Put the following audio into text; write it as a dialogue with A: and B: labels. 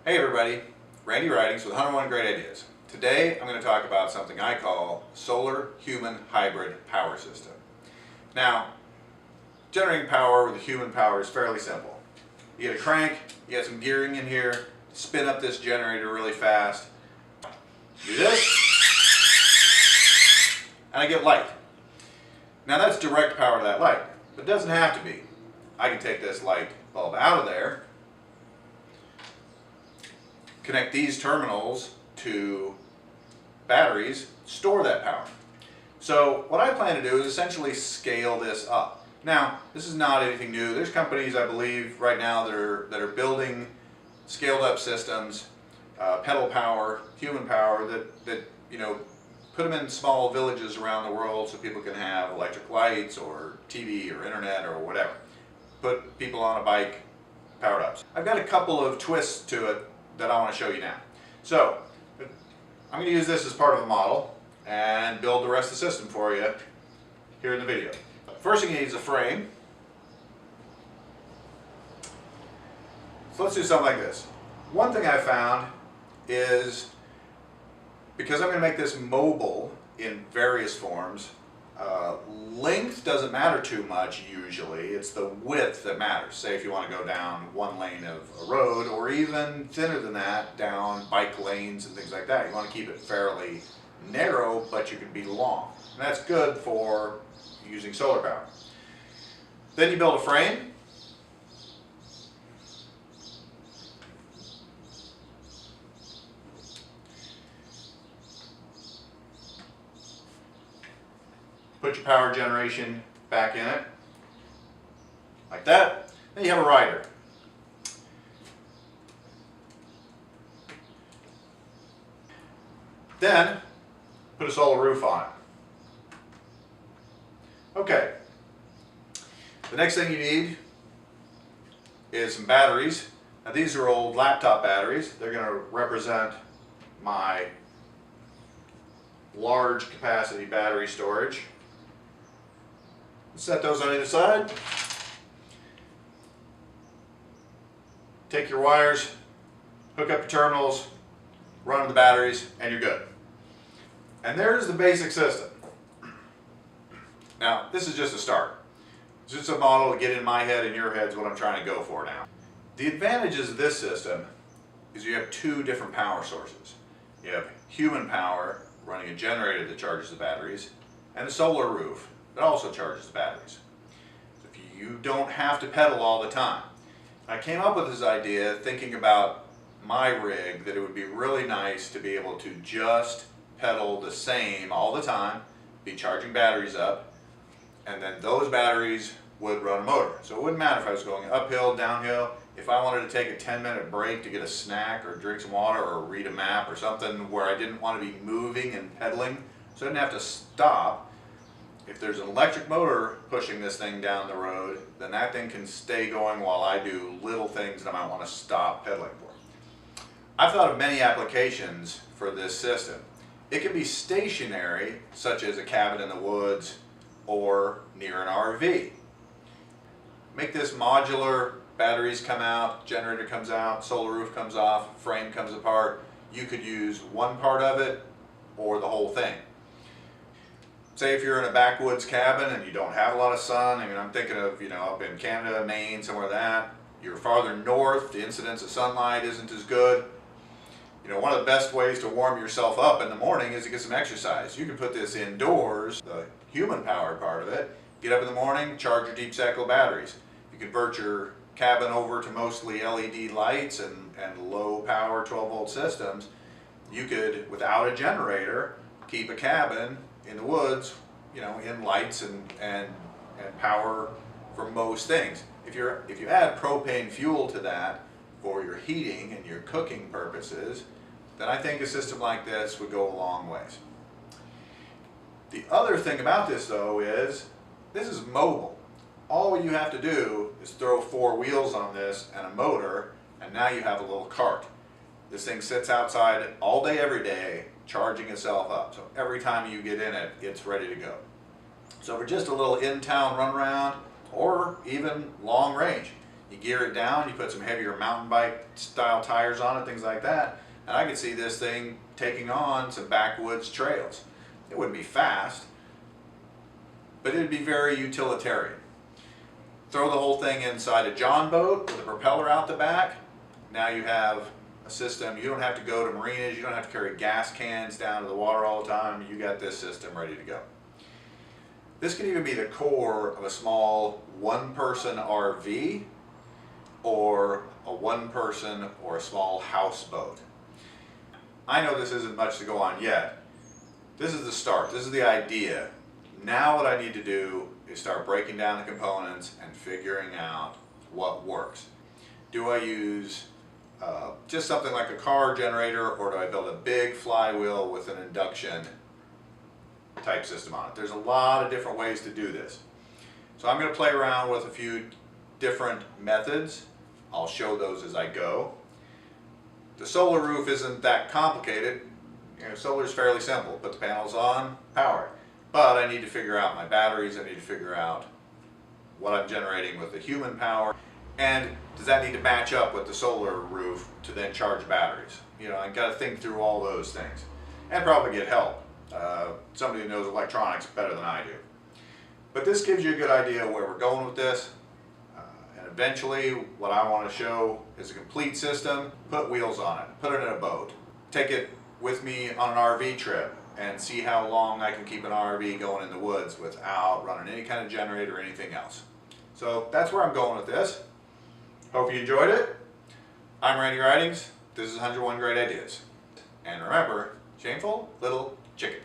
A: Hey everybody, Randy Ridings with 101 Great Ideas. Today I'm going to talk about something I call solar human hybrid power system. Now, generating power with human power is fairly simple. You get a crank, you get some gearing in here, spin up this generator really fast, do this, and I get light. Now that's direct power to that light, but it doesn't have to be. I can take this light bulb out of there, connect these terminals to batteries, store that power. So what I plan to do is essentially scale this up. Now, this is not anything new. There's companies, I believe, right now that are building scaled up systems, pedal power, human power, that put them in small villages around the world so people can have electric lights or TV or internet or whatever. Put people on a bike, powered up. I've got a couple of twists to it that I want to show you now. So, I'm going to use this as part of a model and build the rest of the system for you here in the video. First thing you need is a frame. So let's do something like this. One thing I found is, because I'm going to make this mobile in various forms, length doesn't matter too much usually. It's the width that matters. Say if you want to go down one lane of a road, or even thinner than that, down bike lanes and things like that. You want to keep it fairly narrow, but you can be long. And that's good for using solar power. Then you build a frame. Put your power generation back in it, like that. Then you have a rider. Then, put a solar roof on it. Okay. The next thing you need is some batteries. Now these are old laptop batteries. They're going to represent my large capacity battery storage. Set those on either side. Take your wires, hook up your terminals, run the batteries, and you're good. And there's the basic system. Now, this is just a start. It's just a model to get in my head and your head is what I'm trying to go for now. The advantages of this system is you have two different power sources. You have human power running a generator that charges the batteries, and a solar roof that also charges the batteries. So if you don't have to pedal all the time. I came up with this idea thinking about my rig, that it would be really nice to be able to just pedal the same all the time, be charging batteries up, and then those batteries would run a motor. So it wouldn't matter if I was going uphill, downhill. If I wanted to take a 10-minute break to get a snack or drink some water or read a map or something where I didn't want to be moving and pedaling, so I didn't have to stop. If there's an electric motor pushing this thing down the road, then that thing can stay going while I do little things that I might want to stop pedaling for. I've thought of many applications for this system. It can be stationary, such as a cabin in the woods or near an RV. Make this modular, batteries come out, generator comes out, solar roof comes off, frame comes apart. You could use one part of it or the whole thing. Say if you're in a backwoods cabin and you don't have a lot of sun. I mean, I'm thinking of, up in Canada, Maine, somewhere like that. You're farther north, the incidence of sunlight isn't as good. One of the best ways to warm yourself up in the morning is to get some exercise. You can put this indoors, the human powered part of it. Get up in the morning, charge your deep cycle batteries. You convert your cabin over to mostly LED lights and low power 12-volt systems. You could, without a generator, keep a cabin in the woods, in lights and power for most things. If you add propane fuel to that for your heating and your cooking purposes, then I think a system like this would go a long ways. The other thing about this though is, this is mobile. All you have to do is throw 4 wheels on this and a motor, and now you have a little cart. This thing sits outside all day, every day, charging itself up. So every time you get in it, it's ready to go. So for just a little in-town run around, or even long range, You gear it down, you put some heavier mountain bike style tires on it, things like that, and I could see this thing taking on some backwoods trails. It wouldn't be fast, but it'd be very utilitarian. Throw the whole thing inside a John boat with a propeller out the back. Now you have a system. You don't have to go to marinas. You don't have to carry gas cans down to the water all the time. You got this system ready to go. This can even be the core of a small one-person RV or a one-person or a small houseboat. I know this isn't much to go on yet. This is the start. This is the idea. Now what I need to do is start breaking down the components and figuring out what works. Do I use just something like a car generator, or do I build a big flywheel with an induction type system on it? There's a lot of different ways to do this. So I'm going to play around with a few different methods. I'll show those as I go. The solar roof isn't that complicated. Solar is fairly simple. Put the panels on, power it. But I need to figure out my batteries. I need to figure out what I'm generating with the human power. And does that need to match up with the solar roof to then charge batteries? I got to think through all those things. And probably get help. Somebody who knows electronics better than I do. But this gives you a good idea where we're going with this. And eventually, what I want to show is a complete system. Put wheels on it. Put it in a boat. Take it with me on an RV trip and see how long I can keep an RV going in the woods without running any kind of generator or anything else. So that's where I'm going with this. Hope you enjoyed it. I'm Randy Ridings. This is 101 Great Ideas. And remember, shameful little chicken.